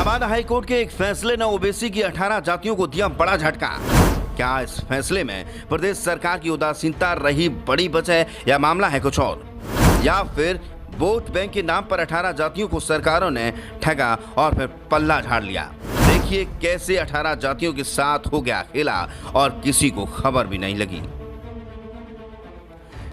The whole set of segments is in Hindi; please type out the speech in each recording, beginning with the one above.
इलाहाबाद हाई कोर्ट के एक फैसले ने ओबीसी की 18 जातियों को दिया बड़ा झटका। क्या इस फैसले में प्रदेश सरकार की उदासीनता रही बड़ी वजह या मामला है कुछ और, या फिर वोट बैंक के नाम पर 18 जातियों को सरकारों ने ठगा और फिर पल्ला झाड़ लिया। देखिए कैसे 18 जातियों के साथ हो गया खेला और किसी को खबर भी नहीं लगी।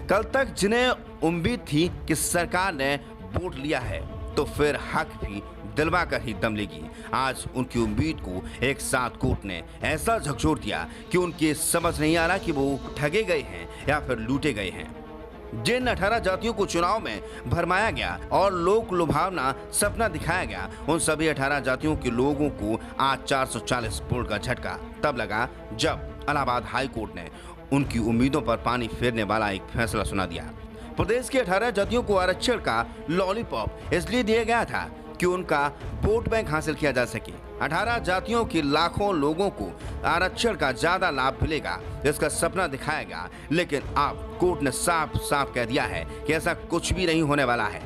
कल तक जिन्हें उम्मीद थी कि सरकार ने वोट लिया है तो फिर हक भी दिलवा कर ही दम लेगी, आज उनकी उम्मीद को एक साथ कोर्ट ने ऐसा झकझोर दिया कि उनके समझ नहीं आ रहा कि वो ठगे गए हैं या फिर लूटे गए हैं। जिन 18 जातियों को चुनाव में भरमाया गया और लोक लुभावना सपना दिखाया गया, उन सभी 18 जातियों के लोगों को आज 440 वोट का झटका तब लगा जब इलाहाबाद हाई कोर्ट ने उनकी उम्मीदों पर पानी फेरने वाला एक फैसला सुना दिया। प्रदेश के 18 जातियों को आरक्षण का लॉलीपॉप इसलिए दिया गया था कि उनका वोट बैंक हासिल किया जा सके। 18 जातियों के लाखों लोगों को आरक्षण का ज्यादा लाभ मिलेगा, इसका सपना दिखाया गया, लेकिन अब कोर्ट ने साफ साफ कह दिया है कि ऐसा कुछ भी नहीं होने वाला है।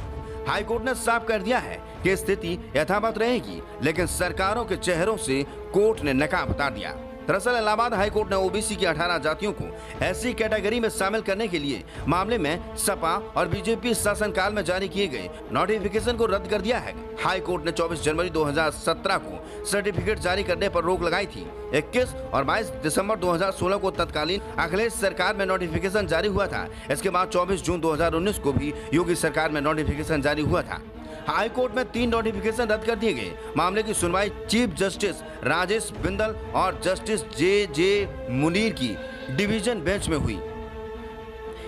हाई कोर्ट ने साफ कर दिया है कि स्थिति यथावत रहेगी, लेकिन सरकारों के चेहरों से कोर्ट ने नकाब उतार दिया। दरअसल इलाहाबाद हाई कोर्ट ने ओबीसी की 18 जातियों को ऐसी कैटेगरी में शामिल करने के लिए मामले में सपा और बीजेपी शासनकाल में जारी किए गए नोटिफिकेशन को रद्द कर दिया है। हाई कोर्ट ने 24 जनवरी 2017 को सर्टिफिकेट जारी करने पर रोक लगाई थी। 21 और 22 दिसंबर 2016 को तत्कालीन अखिलेश सरकार में नोटिफिकेशन जारी हुआ था। इसके बाद 24 जून 2019 को भी योगी सरकार में नोटिफिकेशन जारी हुआ था। हाई कोर्ट में 3 नोटिफिकेशन रद्द कर दिए गए। मामले की सुनवाई चीफ जस्टिस राजेश बिंदल और जस्टिस जे मुनीर की डिवीजन बेंच में हुई।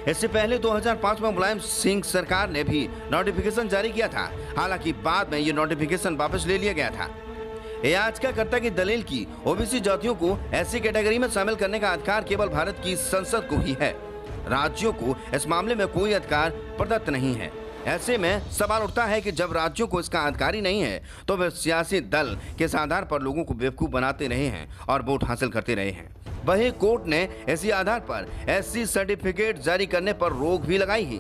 इससे पहले 2005 में मुलायम सिंह सरकार ने भी नोटिफिकेशन जारी किया था, हालांकि बाद में ये नोटिफिकेशन वापस ले लिया गया था। याचिकाकर्ता की दलील की ओबीसी जातियों को ऐसी कैटेगरी में शामिल करने का अधिकार केवल भारत की संसद को ही है, राज्यों को इस मामले में कोई अधिकार प्रदत्त नहीं है। ऐसे में सवाल उठता है कि जब राज्यों को इसका अधिकार ही नहीं है तो वे सियासी दल के आधार पर लोगों को बेवकूफ बनाते रहे हैं और वोट हासिल करते रहे हैं। वहीं कोर्ट ने इसी आधार पर एससी सर्टिफिकेट जारी करने पर रोक भी लगाई है।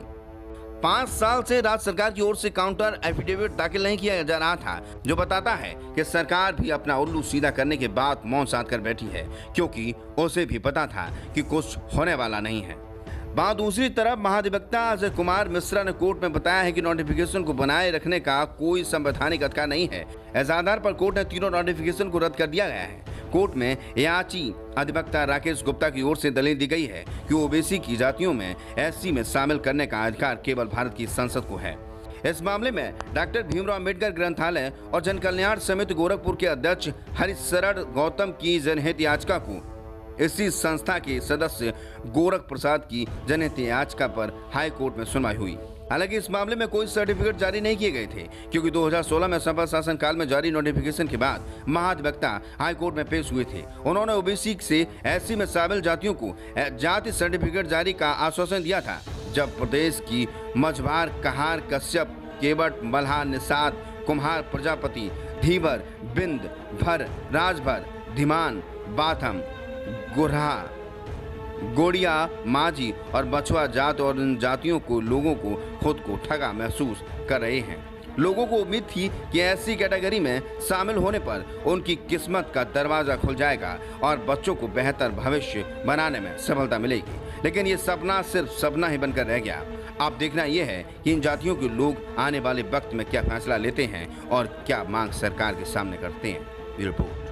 5 साल से राज्य सरकार की ओर से काउंटर एफिडेविट दाखिल नहीं किया जा रहा था, जो बताता है कि सरकार भी अपना उल्लू सीधा करने के बाद मौन साध कर बैठी है, क्योंकि उसे भी पता था कि कुछ होने वाला नहीं है। वहाँ दूसरी तरफ महाधिवक्ता अजय कुमार मिश्रा ने कोर्ट में बताया है कि नोटिफिकेशन को बनाए रखने का कोई संवैधानिक अधिकार नहीं है। इस आधार पर कोर्ट ने तीनों नोटिफिकेशन को रद्द कर दिया गया है। कोर्ट में याची अधिवक्ता राकेश गुप्ता की ओर से दलील दी गई है कि ओबीसी की जातियों में एससी में शामिल करने का अधिकार केवल भारत की संसद को है। इस मामले में डॉक्टर भीमराव अम्बेडकर ग्रंथालय और जन कल्याण समिति गोरखपुर के अध्यक्ष हरिशरण गौतम की जनहित याचिका को इसी संस्था के सदस्य गोरख प्रसाद की जनहित याचिका पर हाई कोर्ट में सुनवाई हुई। हालांकि इस मामले में कोई सर्टिफिकेट जारी नहीं किए गए थे, क्योंकि 2016 में सपा शासन काल में जारी नोटिफिकेशन के बाद महाधिवक्ता हाई कोर्ट में पेश हुए थे। उन्होंने ओबीसी से एससी में शामिल जातियों को जाति सर्टिफिकेट जारी का आश्वासन दिया था। जब प्रदेश की मझवार, कहार, कश्यप, केवट, मल्हार, निषाद, कुम्हार, प्रजापति, धीवर, बिंद, भर, राजभर, धीमान, बाथम, गोरहा, गोड़िया, माझी और बछवा जात और इन जातियों को लोगों को खुद को ठगा महसूस कर रहे हैं। लोगों को उम्मीद थी कि ऐसी कैटेगरी में शामिल होने पर उनकी किस्मत का दरवाजा खुल जाएगा और बच्चों को बेहतर भविष्य बनाने में सफलता मिलेगी, लेकिन ये सपना सिर्फ सपना ही बनकर रह गया। अब देखना यह है कि इन जातियों के लोग आने वाले वक्त में क्या फैसला लेते हैं और क्या मांग सरकार के सामने करते हैं। रिपोर्ट।